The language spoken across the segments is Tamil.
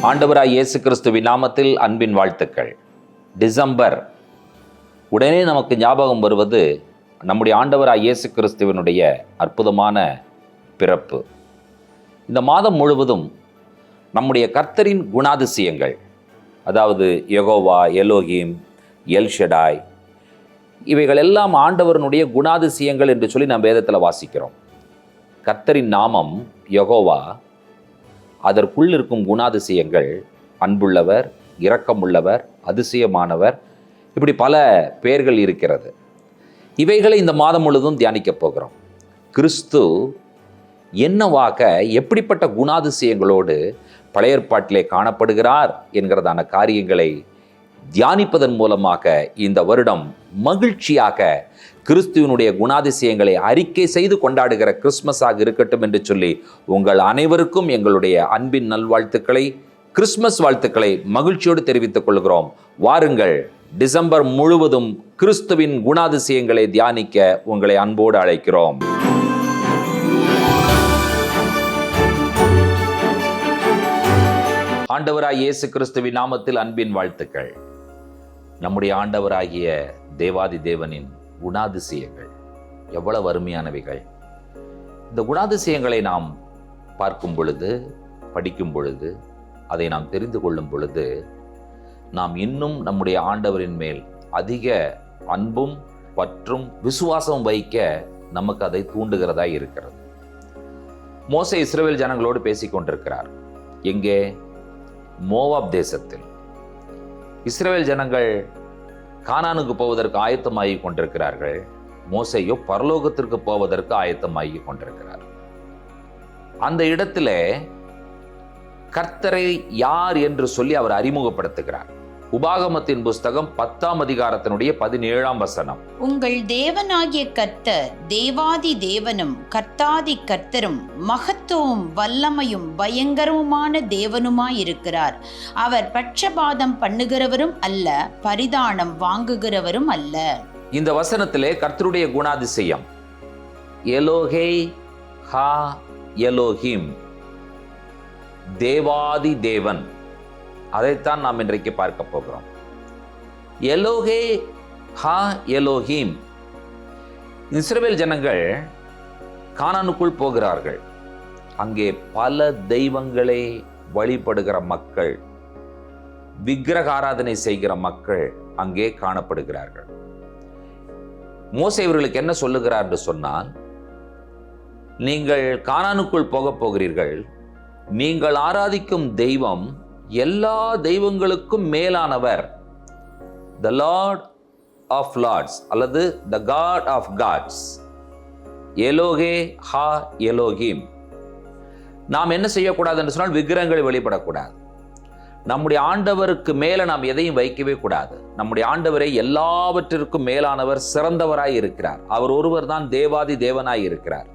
ஆண்டவராய் இயேசு கிறிஸ்துவின் நாமத்தில் அன்பின் வாழ்த்துக்கள். டிசம்பர் உடனே நமக்கு ஞாபகம் வருவது நம்முடைய ஆண்டவராய் இயேசு கிறிஸ்துவினுடைய அற்புதமான பிறப்பு. இந்த மாதம் முழுவதும் நம்முடைய கர்த்தரின் குணாதிசயங்கள், அதாவது யெகோவா, எலோஹிம், எல்ஷடாய், இவைகள் எல்லாம் ஆண்டவரனுடைய குணாதிசயங்கள் என்று சொல்லி நாம் வேதத்தில் வாசிக்கிறோம். கர்த்தரின் நாமம் யெகோவா, அதற்குள் இருக்கும் குணாதிசயங்கள் அன்புள்ளவர், இரக்கமுள்ளவர், அதிசயமானவர், இப்படி பல பெயர்கள் இருக்கிறது. இவைகளை இந்த மாதம் முழுவதும் தியானிக்கப் போகிறோம். கிறிஸ்து என்னவாக, எப்படிப்பட்ட குணாதிசயங்களோடு பழைய ஏற்பாட்டிலே காணப்படுகிறார் என்கிறதான காரியங்களை தியானிப்பதன் மூலமாக இந்த வருடம் மகிழ்ச்சியாக கிறிஸ்துவனுடைய குணாதிசயங்களை அறிக்கை செய்து கொண்டாடுகிற கிறிஸ்மஸாக இருக்கட்டும் என்று சொல்லி உங்கள் அனைவருக்கும் எங்களுடைய அன்பின் நல்வாழ்த்துக்களை, கிறிஸ்மஸ் வாழ்த்துக்களை மகிழ்ச்சியோடு தெரிவித்துக் கொள்கிறோம். வாருங்கள், டிசம்பர் முழுவதும் கிறிஸ்துவின் குணாதிசயங்களை தியானிக்க உங்களை அன்போடு அழைக்கிறோம். ஆண்டவராய் இயேசு கிறிஸ்துவின் நாமத்தில் அன்பின் வாழ்த்துக்கள். நம்முடைய ஆண்டவராகிய தேவாதி தேவனின் குணாதிசயங்கள் எவ்வளவு அருமையானவைகள்! இந்த குணாதிசயங்களை நாம் பார்க்கும் பொழுது, படிக்கும் பொழுது, அதை நாம் தெரிந்து கொள்ளும் பொழுது, நாம் இன்னும் நம்முடைய ஆண்டவரின் மேல் அதிக அன்பும் பற்றும் விசுவாசம் வைக்க நமக்கு அதை தூண்டுகிறதா இருக்கிறது. மோசே இஸ்ரவேல் ஜனங்களோடு பேசிக் கொண்டிருக்கிறார். எங்கே? மோவாப் தேசத்தில். இஸ்ரவேல் ஜனங்கள் கானானுக்கு போவதற்கு ஆயத்தமாகி கொண்டிருக்கிறார்கள். மோசேயோ பரலோகத்திற்கு போவதற்கு ஆயத்தமாகி கொண்டிருக்கிறார். அந்த இடத்திலே கர்த்தரை யார் என்று சொல்லி அவர் அறிமுகப்படுத்துகிறார். உபாகமத்தின் புஸ்தகம் 10ஆம் அதிகாரத்தினுடைய 17ஆம் வசனம். உங்கள் தேவனாகிய கர்த்தர் தேவாதி தேவனும் கர்த்தாதி கர்த்தரும் மகத்துவம் வல்லமையும் பயங்கரமுமான தேவனுமாயிருக்கிறார். அவர் பட்சபாதம் பண்ணுகிறவரும் அல்ல, பரிதானம் வாங்குகிறவரும் அல்ல. இந்த வசனத்திலே கர்த்தருடைய குணாதிசயம் எலோஹே ஹா எலோஹிம், தேவாதி தேவன். அதைத்தான் நாம் இன்றைக்கு பார்க்க போகிறோம். எலோஹே ஹா எலோஹிம். இஸ்ரவேல் ஜனங்கள் கானானுக்குள் போகிறார்கள். அங்கே பல தெய்வங்களை வழிபடுகிற மக்கள், விக்கிரக ஆராதனை செய்கிற மக்கள் அங்கே காணப்படுகிறார்கள். மோசே இவர்களுக்கு என்ன சொல்லுகிறார் என்று சொன்னால், நீங்கள் கானானுக்குள் போகப் போகிறீர்கள். நீங்கள் ஆராதிக்கும் தெய்வம் எல்லா தெய்வங்களுக்கும் மேலானவர். த லார்ட் ஆஃப் லார்ட்ஸ் அல்லது த காட் ஆஃப் காட்ஸ், எலோஹே ஹா எலோஹிம். நாம் என்ன செய்யக்கூடாது என்று சொன்னால், விக்கிரகங்களை வழிபடக்கூடாது. நம்முடைய ஆண்டவருக்கு மேலே நாம் எதையும் வைக்கவே கூடாது. நம்முடைய ஆண்டவரை எல்லாவற்றிற்கும் மேலானவர், சிறந்தவராய் இருக்கிறார். அவர் ஒருவர் தான் தேவாதி தேவனாய் இருக்கிறார்.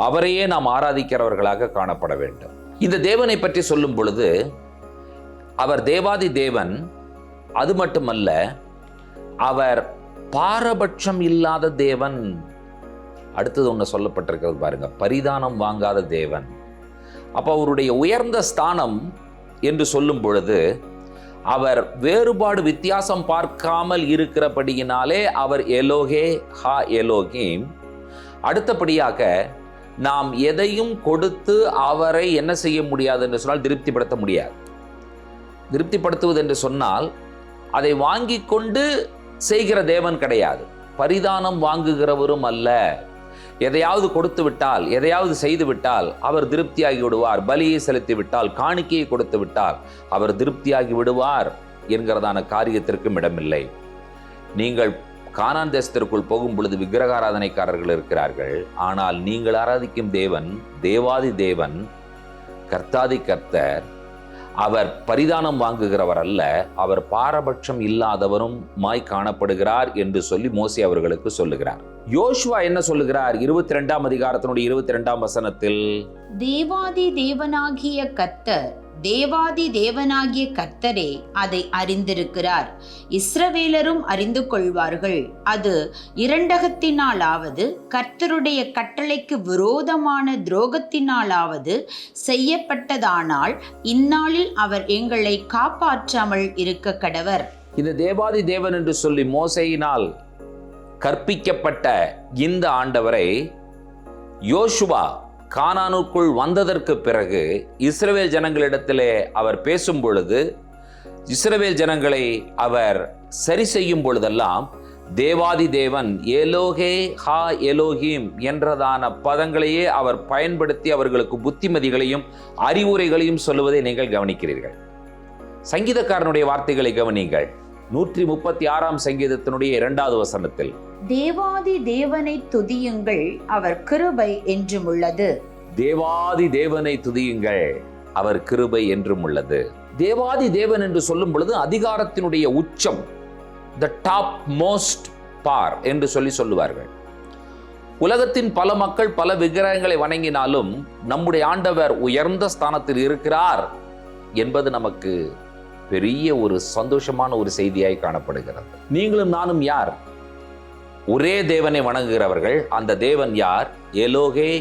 அவரையே நாம் ஆராதிக்கிறவர்களாக காணப்பட வேண்டும். இந்த தேவனை பற்றி சொல்லும் பொழுது, அவர் தேவாதி தேவன். அது மட்டுமல்ல, அவர் பாரபட்சம் இல்லாத தேவன். அடுத்தது ஒன்று சொல்லப்பட்டிருக்கிறது பாருங்க, பரிதானம் வாங்காத தேவன். அப்போ அவருடைய உயர்ந்த ஸ்தானம் என்று சொல்லும் பொழுது, அவர் வேறுபாடு வித்தியாசம் பார்க்காமல் இருக்கிறபடியினாலே அவர் எலோஹே ஹா எலோஹிம். அடுத்தபடியாக நாம் எதையும் கொடுத்து அவரை என்ன செய்ய முடியாது என்று சொன்னால், திருப்திப்படுத்த முடியாது. திருப்திப்படுத்துவது என்று சொன்னால், அதை வாங்கி கொண்டு செய்கிற தேவன் கிடையாது. பரிதானம் வாங்குகிறவரும் அல்ல. எதையாவது கொடுத்து விட்டால், எதையாவது செய்து விட்டால் அவர் திருப்தியாகி விடுவார். பலியை செலுத்தி விட்டால், காணிக்கையை கொடுத்து விட்டால் அவர் திருப்தியாகி விடுவார் என்கிறதான காரியத்திற்கும் இடமில்லை. நீங்கள் கானான் தேசத்திற்குள் போகும் பொழுது விக்கிரக ஆராதனைக்காரர்கள் இருக்கிறார்கள். ஆனால் நீங்கள் ஆராதிக்கும் தேவன் தேவாதி தேவன், கர்த்தாதி கர்த்தர். அவர் பரிதானம் வாங்குகிறவர் அல்ல, அவர் பாரபட்சம் இல்லாதவரும் மாய் காணப்படுகிறார் என்று சொல்லி மோசே அவர்களுக்கு சொல்லுகிறார். யோசுவா என்ன சொல்லுகிறார்? 22ஆம் அதிகாரத்தினுடைய 22ஆம் வசனத்தில், தேவாதி தேவனாகிய கர்த்தர் தேவாதி தேவனாகிய கர்த்தரே அதை அறிந்திருக்கிறார். இஸ்ரவேலரும் அறிந்து கொள்வார்கள். அது இரண்டகத்தினாலாவது கர்த்தருடைய கட்டளைக்கு விரோதமான துரோகத்தினாலாவது செய்யப்பட்டதானால் இந்நாளில் அவர் எங்களை காப்பாற்றாமல் இருக்க கடவர். இந்த தேவாதி தேவன் என்று சொல்லி மோசேயினால் கற்பிக்கப்பட்ட இந்த ஆண்டவரை யோசுவா கானானுக்குள் வந்ததற்கு பிறகு இஸ்ரவேல் ஜனங்களிடத்திலே அவர் பேசும் பொழுது, இஸ்ரவேல் ஜனங்களை அவர் சரி செய்யும் பொழுதெல்லாம் தேவாதி தேவன் எலோகே ஹா எலோஹீம் என்றதான பதங்களையே அவர் பயன்படுத்தி அவர்களுக்கு புத்திமதிகளையும் அறிவுரைகளையும் சொல்லுவதை நீங்கள் கவனிக்கிறீர்கள். சங்கீதக்காரனுடைய வார்த்தைகளை கவனிங்கள். 136ஆம் சங்கீதத்தினுடைய 2வது வசனத்தில், தேவாதி தேவனை துதியுங்கள், அவர் கிருபை என்றும் உள்ளது. தேவாதி தேவனை துதியுங்கள், அவர் கிருபை என்றும் உள்ளது. தேவாதி தேவன் என்று சொல்லும் பொழுது அதிகாரத்தினுடைய உச்சம், த டாப் மோஸ்ட் பார் என்று சொல்லுவார்கள். உலகத்தின் பல மக்கள் பல விக்கிரகங்களை வணங்கினாலும் நம்முடைய ஆண்டவர் உயர்ந்த ஸ்தானத்தில் இருக்கிறார் என்பது நமக்கு பெரிய ஒரு சந்தோஷமான ஒரு செய்தியாய் காணப்படுகிறது. நீங்களும் நானும் யார்? ஒரே தேவனை வணங்குகிறவர்கள். அந்த தேவன் யார்? எலோகே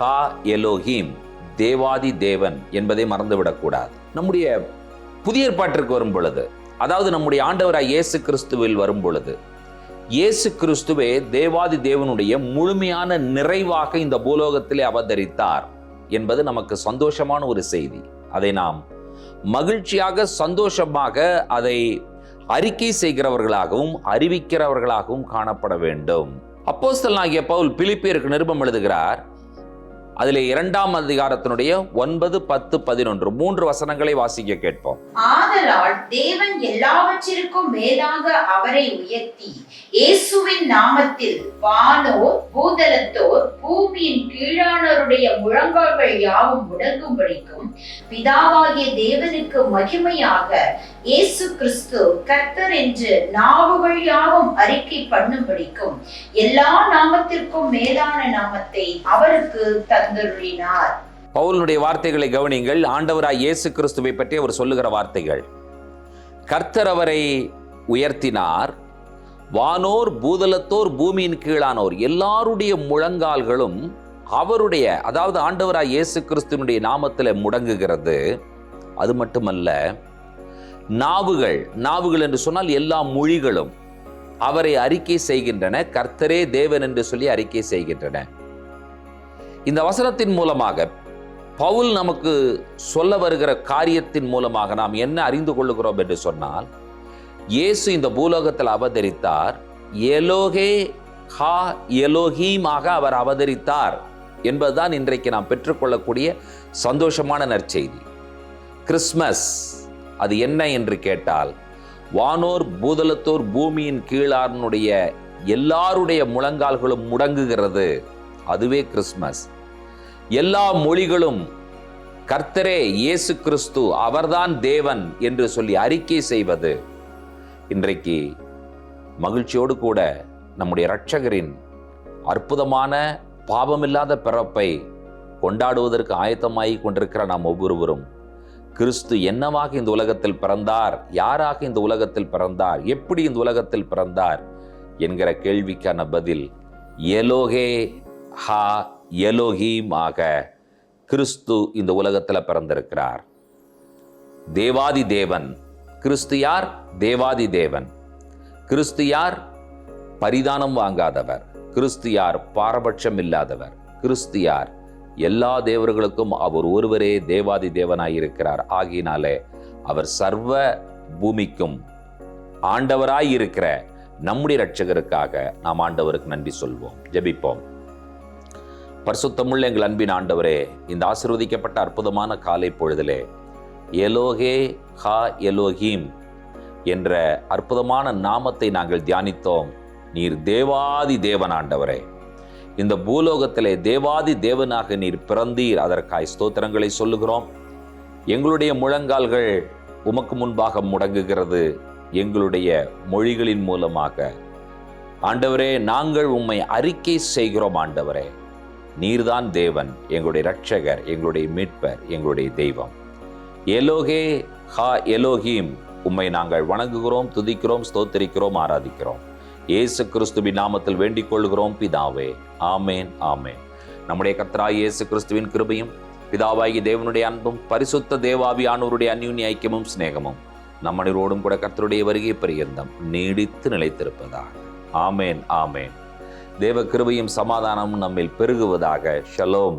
ஹா எலோஹீம், தேவாதி தேவன் என்பதை மறந்துவிடக்கூடாது. நம்முடைய புதிய ஏற்பாட்டிற்கு வரும் பொழுது, அதாவது நம்முடைய ஆண்டவராய் இயேசு கிறிஸ்துவில் வரும் பொழுது, இயேசு கிறிஸ்துவே தேவாதி தேவனுடைய முழுமையான நிறைவாக இந்த பூலோகத்திலே அவதரித்தார் என்பது நமக்கு சந்தோஷமான ஒரு செய்தி. அதை நாம் மகிழ்ச்சியாக சந்தோஷமாக அதை அறிக்கை செய்கிறவர்களாகவும் அறிவிக்கிறவர்களாகவும் காணப்பட வேண்டும். அப்போஸ்தலனாகிய பவுல் பிலிப்பியருக்கு நிருபம் எழுதுகிறார். அதிலே 2ஆம் அதிகாரத்தினுடைய 9, 10, 11 3 வசனங்களை வாசிக்க கேட்போம். ஆதலால் தேவன் எல்லாவற்றிற்கும் மேலாக அவரை உயர்த்தி இயேசுவின் நாமத்தில் வானோர் பூதலத்தோர் பூமியின் கீழானோருடைய முழங்கால்கள் யாவும் முடங்கும்படிக்கும் பிதாவாகிய தேவனுக்கு மகிமையாக இயேசு கிறிஸ்து கர்த்தர் என்று நாவுகள் யாவும் அறிக்கை பண்ணும்படிக்கும் எல்லா நாமத்திற்கும் மேலான நாமத்தை அவருக்கு தந்தருளினார். பவுலுடைய வார்த்தைகளை கவனிங்கள். ஆண்டவராய் இயேசு கிறிஸ்துவை பற்றி அவர் சொல்லுகிற வார்த்தைகள். கர்த்தர் அவரை உயர்த்தினார். வானோர் பூதலத்தோர் பூமியின் கீழானோர் எல்லாருடைய முழங்கால்களும் அவருடைய, அதாவது ஆண்டவராய் இயேசு கிறிஸ்துவினுடைய நாமத்தில் முடங்குகிறது. அது மட்டுமல்ல, நாவுகள் என்று சொன்னால் எல்லா மொழிகளும் அவரை அறிக்கை செய்கின்றன. கர்த்தரே தேவன் என்று சொல்லி அறிக்கை செய்கின்றன. இந்த வசனத்தின் மூலமாக பவுல் நமக்கு சொல்ல வருகிற காரியத்தின் மூலமாக நாம் என்ன அறிந்து கொள்ளுகிறோம் என்று சொன்னால், இயேசு இந்த பூலோகத்தில் அவதரித்தார். எலோகே ஹா எலோஹீமாக அவர் அவதரித்தார் என்பதுதான் இன்றைக்கு நாம் பெற்றுக்கொள்ளக்கூடிய சந்தோஷமான நற்செய்தி. கிறிஸ்மஸ் அது என்ன என்று கேட்டால், வானோர் பூதலத்தோர் பூமியின் கீழானுடைய எல்லாருடைய முழங்கால்களும் முடங்குகிறது. அதுவே கிறிஸ்மஸ். எல்லா மொழிகளும் கர்த்தரே இயேசு கிறிஸ்து அவர்தான் தேவன் என்று சொல்லி அறிக்கை செய்வது. இன்றைக்கு மகிழ்ச்சியோடு கூட நம்முடைய இரட்சகரின் அற்புதமான பாவமில்லாத பிறப்பை கொண்டாடுவதற்கு ஆயத்தமாகி கொண்டிருக்கிற நாம் ஒவ்வொருவரும், கிறிஸ்து என்னவாக இந்த உலகத்தில் பிறந்தார், யாராக இந்த உலகத்தில் பிறந்தார், எப்படி இந்த உலகத்தில் பிறந்தார் என்கிற கேள்விக்கான பதில் எலோகே ஹா எலோஹீம் ஆக கிறிஸ்து இந்த உலகத்தில் பிறந்திருக்கிறார். தேவாதி தேவன். கிறிஸ்து யார்? தேவாதி தேவன். கிறிஸ்து யார்? பரிதானம் வாங்காதவர். கிறிஸ்து யார்? பாரபட்சம் இல்லாதவர். கிறிஸ்து யார்? எல்லா தேவர்களுக்கும் அவர் ஒருவரே தேவாதி தேவனாயிருக்கிறார். ஆகினாலே அவர் சர்வ பூமிக்கும் ஆண்டவராயிருக்கிற நம்முடைய இரட்சகருக்காக நாம் ஆண்டவருக்கு நன்றி சொல்வோம். ஜெபிப்போம். பரிசுத்தமுள்ள எங்கள் அன்பின் ஆண்டவரே, இந்த ஆசீர்வதிக்கப்பட்ட அற்புதமான காலை பொழுதிலே எலோகே ஹா எலோஹீம் என்ற அற்புதமான நாமத்தை நாங்கள் தியானித்தோம். நீர் தேவாதி தேவன் ஆண்டவரே. இந்த பூலோகத்திலே தேவாதி தேவனாக நீர் பிறந்தீர். அதற்காய் ஸ்தோத்திரங்களை சொல்லுகிறோம். எங்களுடைய முழங்கால்கள் உமக்கு முன்பாக முடங்குகிறது. எங்களுடைய மொழிகளின் மூலமாக ஆண்டவரே நாங்கள் உம்மை அறிக்கை செய்கிறோம். ஆண்டவரே, நீர்தான் தேவன், எங்களுடைய இரட்சகர், எங்களுடைய மீட்பர், எங்களுடைய தெய்வம். எலோகே ஹா எலோஹீம், உம்மை நாங்கள் வணங்குகிறோம், துதிக்கிறோம், ஸ்தோத்திரிக்கிறோம், ஆராதிக்கிறோம். இயேசு கிறிஸ்துவின் நாமத்தில் வேண்டிக் கொள்கிறோம் பிதாவே. ஆமேன், ஆமேன். நம்முடைய கர்த்தராகிய இயேசு கிறிஸ்துவின் கிருபையும் பிதாவாகிய தேவனுடைய அன்பும் பரிசுத்த தேவாவியானோருடைய அந்யோன்ய ஐக்கியமும் சிநேகமும் நம்மனோடும் கூட கர்த்தருடைய வருகை பரியந்தம் நீடித்து நிலைத்திருப்பதாக. ஆமேன், ஆமேன். தேவ கிருபையும் சமாதானமும் நம்மில் பெருகுவதாக. ஷலோம்.